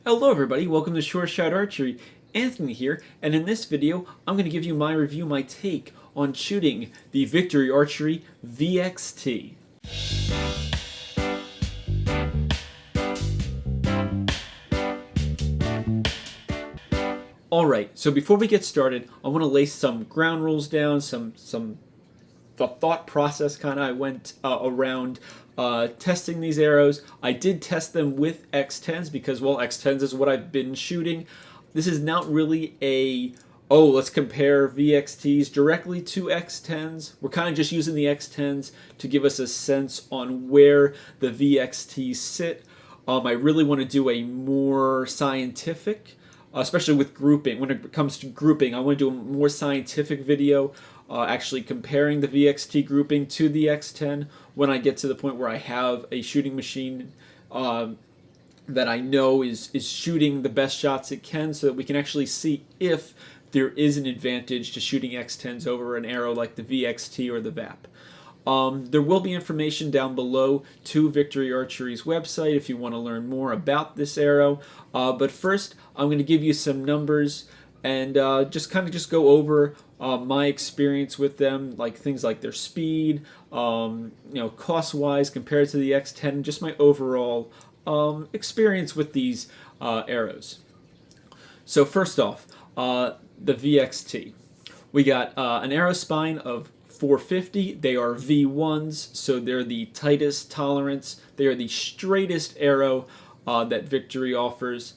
Hello everybody, welcome to Short Shot Archery. Anthony here, and in this video I'm going to give you my review, my take on shooting the Victory Archery VXT. Alright, so before we get started, I want to lay some ground rules down, the thought process kind of I went around testing these arrows. I did test them with X10s because, well, X10s is what I've been shooting. This is not really let's compare VXTs directly to X10s. We're kind of just using the X10s to give us a sense on where the VXTs sit. I really want to do a more scientific, especially with grouping. When it comes to grouping, I want to do a more scientific video, actually comparing the VXT grouping to the X10 when I get to the point where I have a shooting machine that I know is shooting the best shots it can, so that we can actually see if there is an advantage to shooting X10s over an arrow like the VXT or the VAP. There will be information down below to Victory Archery's website if you want to learn more about this arrow. But first, I'm going to give you some numbers and just go over my experience with them, like things like their speed, cost-wise compared to the X10, just my overall experience with these arrows. So first off, the VXT. We got an arrow spine of 450. They are V1s, so they're the tightest tolerance. They are the straightest arrow that Victory offers.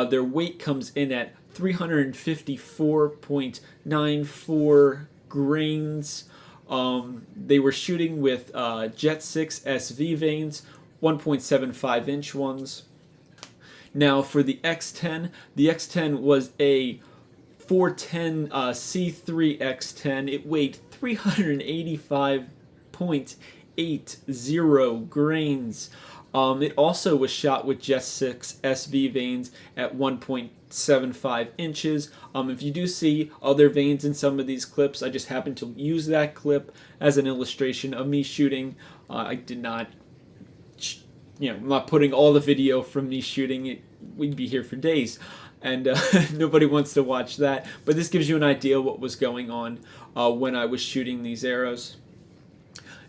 Their weight comes in at 354.94 grains. They were shooting with Jet 6 SV vanes, 1.75 inch ones. Now for the X10 was a 410 C3 X10. It weighed 385.80 grains. It also was shot with Jet 6 SV vanes at 1.75 inches. If you do see other vanes in some of these clips, I just happened to use that clip as an illustration of me shooting. I did not, I'm not putting all the video from me shooting. We'd be here for days, and nobody wants to watch that. But this gives you an idea of what was going on when I was shooting these arrows.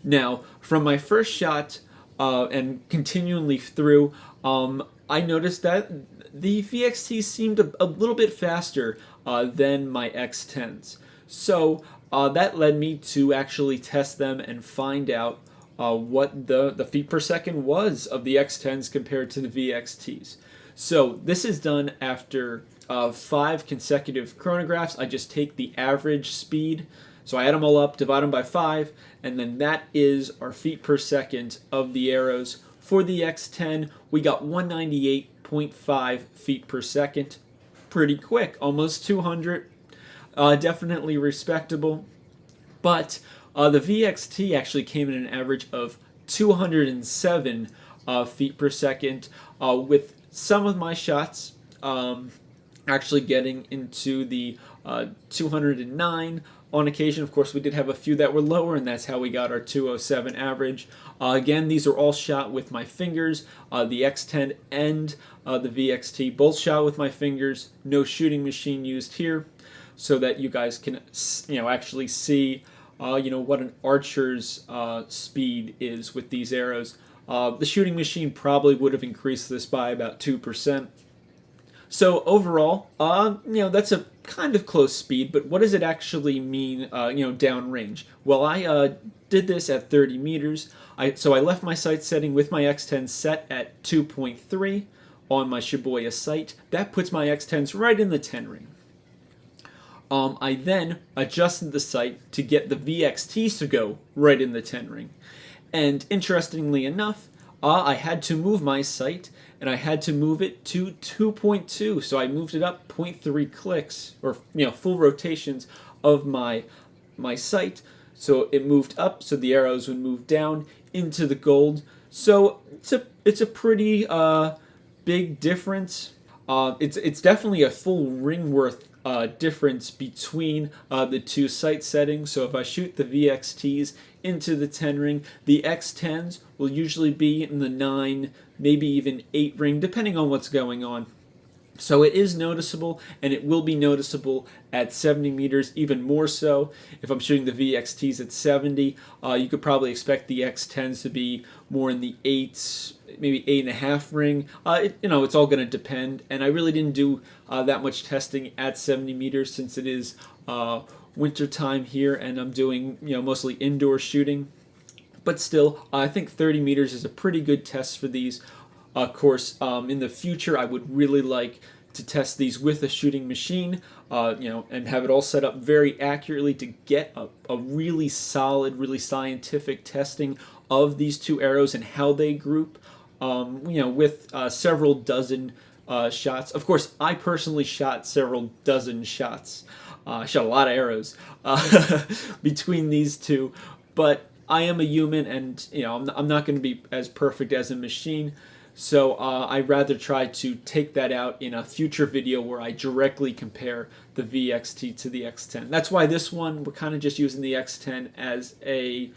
Now, from my first shot and continually through, I noticed that the VXT seemed a little bit faster than my X10s. So that led me to actually test them and find out what the feet per second was of the X10s compared to the VXTs. So this is done after 5 consecutive chronographs. I just take the average speed. So I add them all up, divide them by 5, and then that is our feet per second of the arrows. For the X10, we got 198.5 feet per second. Pretty quick, almost 200. Definitely respectable. But the VXT actually came in an average of 207 feet per second, with some of my shots actually getting into the 209 on occasion. Of course, we did have a few that were lower, and that's how we got our 207 average. Again, these are all shot with my fingers. The X10 and the VXT both shot with my fingers. No shooting machine used here, so that you guys can actually see what an archer's speed is with these arrows. The shooting machine probably would have increased this by about 2%. So overall, that's a kind of close speed, but what does it actually mean, downrange? Well, I did this at 30 meters. So I left my sight setting with my X10 set at 2.3 on my Shibuya sight. That puts my X10s right in the 10 ring. I then adjusted the sight to get the VXTs to go right in the 10 ring. And interestingly enough, I had to move my sight, and I had to move it to 2.2. So I moved it up 0.3 clicks, or full rotations of my sight. So it moved up, so the arrows would move down into the gold. So it's a pretty big difference. It's definitely a full ring worth difference between the two sight settings. So if I shoot the VXTs into the 10 ring, the X10s will usually be in the 9, maybe even 8 ring, depending on what's going on. So it is noticeable, and it will be noticeable at 70 meters, even more so. If I'm shooting the VXTs at 70, you could probably expect the X10s to be more in the 8s, maybe 8.5 ring. It's all going to depend, and I really didn't do that much testing at 70 meters since it is winter time here, and I'm doing mostly indoor shooting. But still, I think 30 meters is a pretty good test for these. Of course, in the future, I would really like to test these with a shooting machine, and have it all set up very accurately to get a really solid, really scientific testing of these two arrows and how they group, with several dozen shots. Of course, I personally shot several dozen shots. I shot a lot of arrows between these two, but I am a human, and I'm not going to be as perfect as a machine. So I'd rather try to take that out in a future video where I directly compare the VXT to the X10. That's why this one, we're kind of just using the X10 as a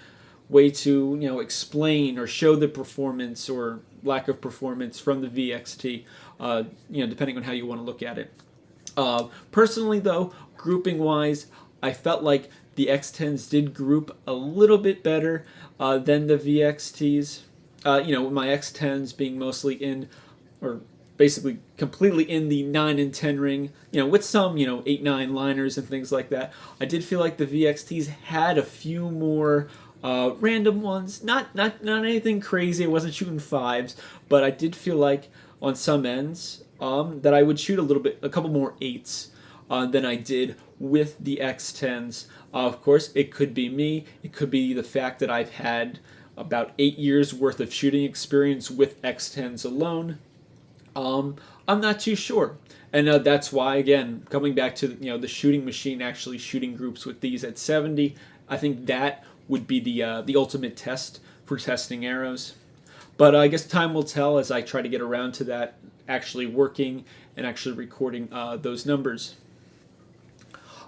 way to explain or show the performance or lack of performance from the VXT, depending on how you want to look at it. Personally, though, grouping wise, I felt like the X10s did group a little bit better than the VXTs. My X10s being mostly in, or basically completely in the 9 and 10 ring, with some 8-9 liners and things like that. I did feel like the VXTs had a few more random ones, not anything crazy. I wasn't shooting 5s, but I did feel like on some ends that I would shoot a couple more 8s than I did with the X10s. Of course, it could be me. It could be the fact that I've had about 8 years worth of shooting experience with X10s alone. I'm not too sure, and that's why, again, coming back to the shooting machine actually shooting groups with these at 70, I think that would be the ultimate test for testing arrows. But I guess time will tell as I try to get around to that, actually working and actually recording those numbers.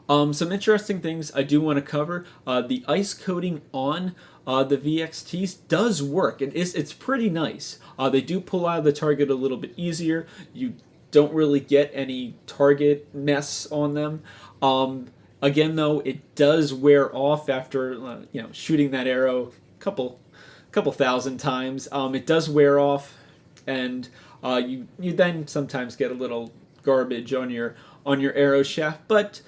Some interesting things I do want to cover. The ice coating on the VXTs does work. It's pretty nice. They do pull out of the target a little bit easier. You don't really get any target mess on them. Again, though, it does wear off after shooting that arrow a couple thousand times. It does wear off, and you then sometimes get a little garbage on your arrow shaft. But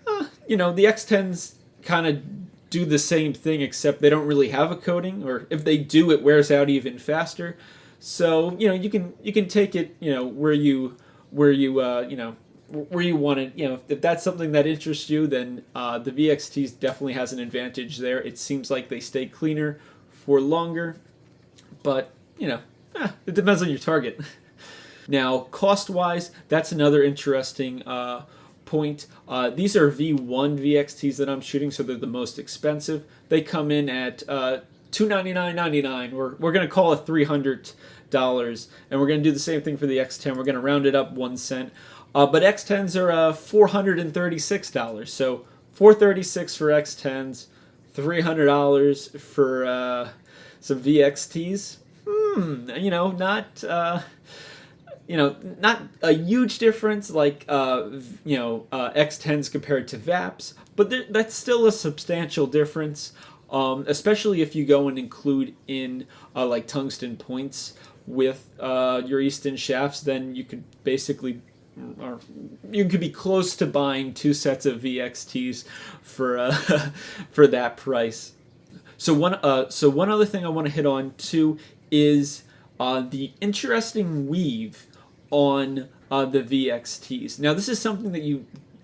the X10s kind of do the same thing, except they don't really have a coating, or if they do, it wears out even faster. So you can take it where you want it. If that's something that interests you, then the VXTs definitely has an advantage there. It seems like they stay cleaner for longer, but it depends on your target. Now, cost-wise, that's another interesting point. These are V1 VXTs that I'm shooting, so they're the most expensive. They come in at $299.99. We're going to call it $300, and we're going to do the same thing for the X10. We're going to round it up 1 cent. But X10s are $436. So $436 for X10s, $300 for some VXTs. Not a huge difference like X10s compared to VAPs, but that's still a substantial difference, especially if you go and include in like tungsten points with your Easton shafts. Then you could basically, or you could be close to buying 2 sets of VXTs for for that price. So one other thing I want to hit on too is the interesting weave on the VXTs. Now, this is something that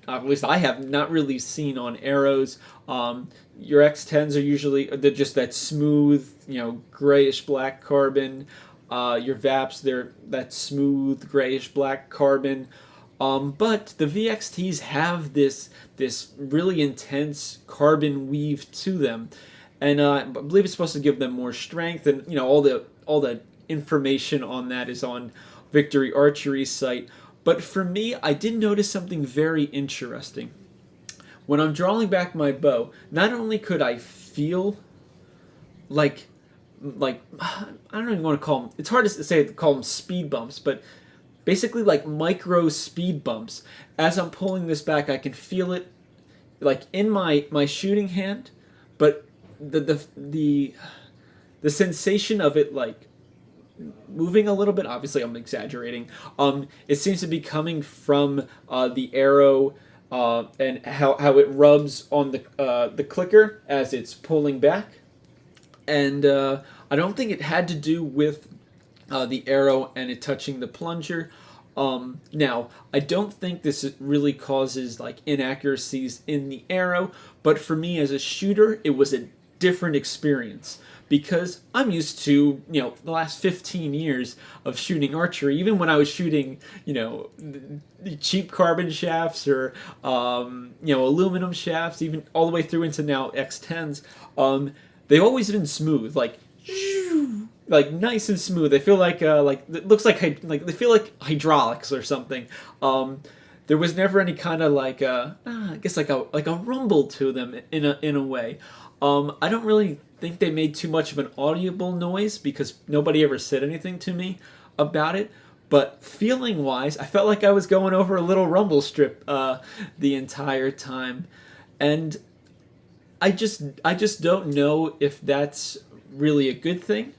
at least I have not really seen on arrows. Your X10s are usually just that smooth, grayish black carbon. Your VAPs, they're that smooth grayish black carbon. But the VXTs have this really intense carbon weave to them, and I believe it's supposed to give them more strength. And all the information on that is on Victory Archery's site. But for me, I did notice something very interesting. When I'm drawing back my bow, not only could I feel like I don't even want to call them, it's hard to call them speed bumps, but basically like micro speed bumps. As I'm pulling this back, I can feel it like in my shooting hand, but the sensation of it like moving a little bit. Obviously, I'm exaggerating. It seems to be coming from the arrow and how it rubs on the clicker as it's pulling back. And I don't think it had to do with the arrow and it touching the plunger. Now, I don't think this really causes like inaccuracies in the arrow, but for me as a shooter, it was a different experience because I'm used to, the last 15 years of shooting archery, even when I was shooting, the cheap carbon shafts or, aluminum shafts, even all the way through into now X10s, they've always been smooth, like nice and smooth. They feel like it looks like they feel like hydraulics or something. There was never any kind of I guess like a rumble to them in a way. I don't really think they made too much of an audible noise because nobody ever said anything to me about it. But feeling wise, I felt like I was going over a little rumble strip the entire time, and I just don't know if that's really a good thing.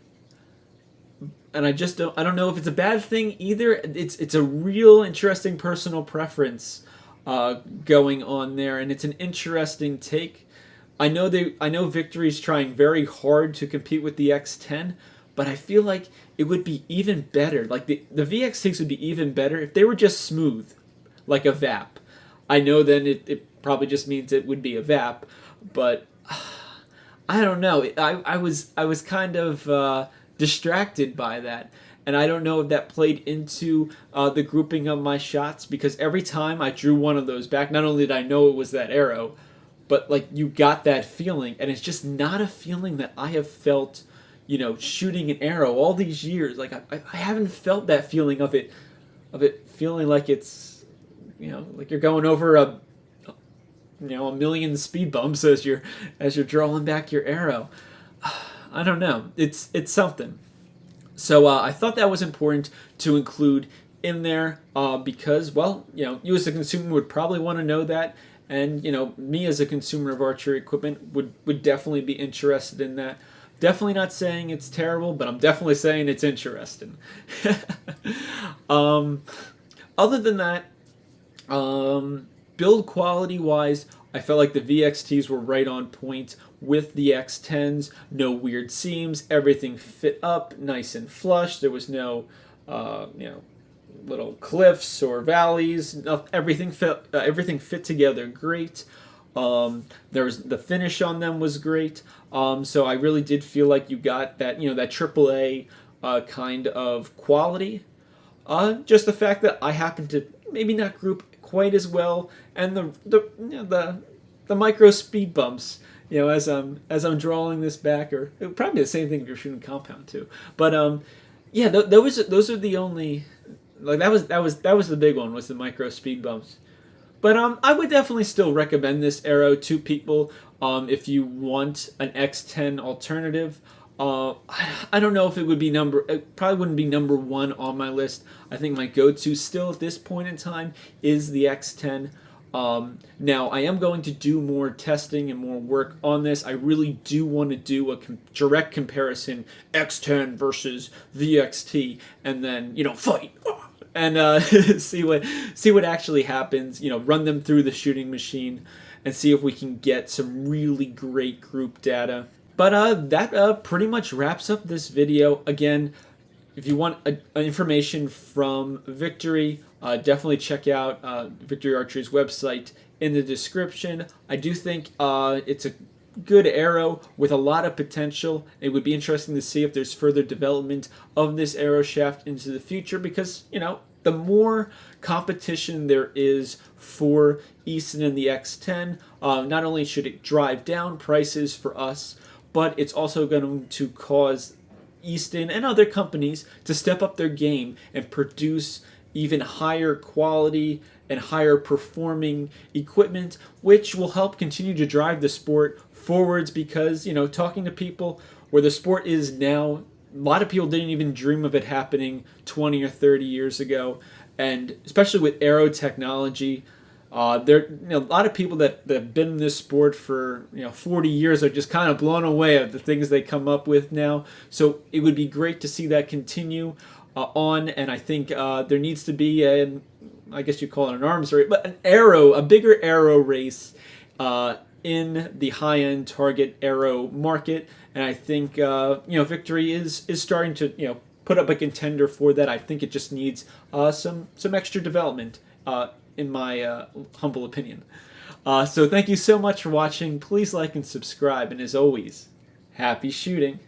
And I don't know if it's a bad thing either. It's a real interesting personal preference going on there, and it's an interesting take. I know Victory's trying very hard to compete with the X10, but I feel like it would be even better. Like the VXTs would be even better if they were just smooth, like a VAP. I know then it probably just means it would be a VAP, but I don't know. I was kind of distracted by that, and I don't know if that played into the grouping of my shots, because every time I drew one of those back, not only did I know it was that arrow, but like you got that feeling, and it's just not a feeling that I have felt, shooting an arrow all these years. Like I haven't felt that feeling of it feeling like it's, like you're going over a million speed bumps as you're drawing back your arrow. I don't know. It's something. So I thought that was important to include in there because, well, you as a consumer would probably want to know that, and me as a consumer of archery equipment would definitely be interested in that. Definitely not saying it's terrible, but I'm definitely saying it's interesting. Other than that, build quality wise, I felt like the VXTs were right on point with the X10s. No weird seams. Everything fit up nice and flush. There was no, little cliffs or valleys. Everything fit together great. The finish on them was great. So I really did feel like you got that, that AAA kind of quality. Just the fact that I happened to maybe not group quite as well, and the micro speed bumps, as I'm drawing this back, or probably the same thing if you're shooting compound too. But those are the only, like that was the big one, was the micro speed bumps. But I would definitely still recommend this arrow to people if you want an X10 alternative. I don't know if it would be it probably wouldn't be number one on my list. I think my go-to still at this point in time is the X10. Now, I am going to do more testing and more work on this. I really do want to do a direct comparison, X10 versus VXT, and then, fight and see what actually happens. Run them through the shooting machine and see if we can get some really great group data. But that pretty much wraps up this video. Again, if you want information from Victory, definitely check out Victory Archery's website in the description. I do think it's a good arrow with a lot of potential. It would be interesting to see if there's further development of this arrow shaft into the future, because, the more competition there is for Easton and the X10, not only should it drive down prices for us, but it's also going to cause Easton and other companies to step up their game and produce even higher quality and higher performing equipment, which will help continue to drive the sport forwards, because, talking to people where the sport is now, a lot of people didn't even dream of it happening 20 or 30 years ago. and especially with aero technology. There, a lot of people that have been in this sport for 40 years are just kind of blown away at the things they come up with now. So it would be great to see that continue on, and I think there needs to be I guess you call it an arms race, but a bigger aero race in the high-end target aero market. And I think Victory is starting to put up a contender for that. I think it just needs some extra development. In my humble opinion. So thank you so much for watching. Please like and subscribe, and as always, happy shooting.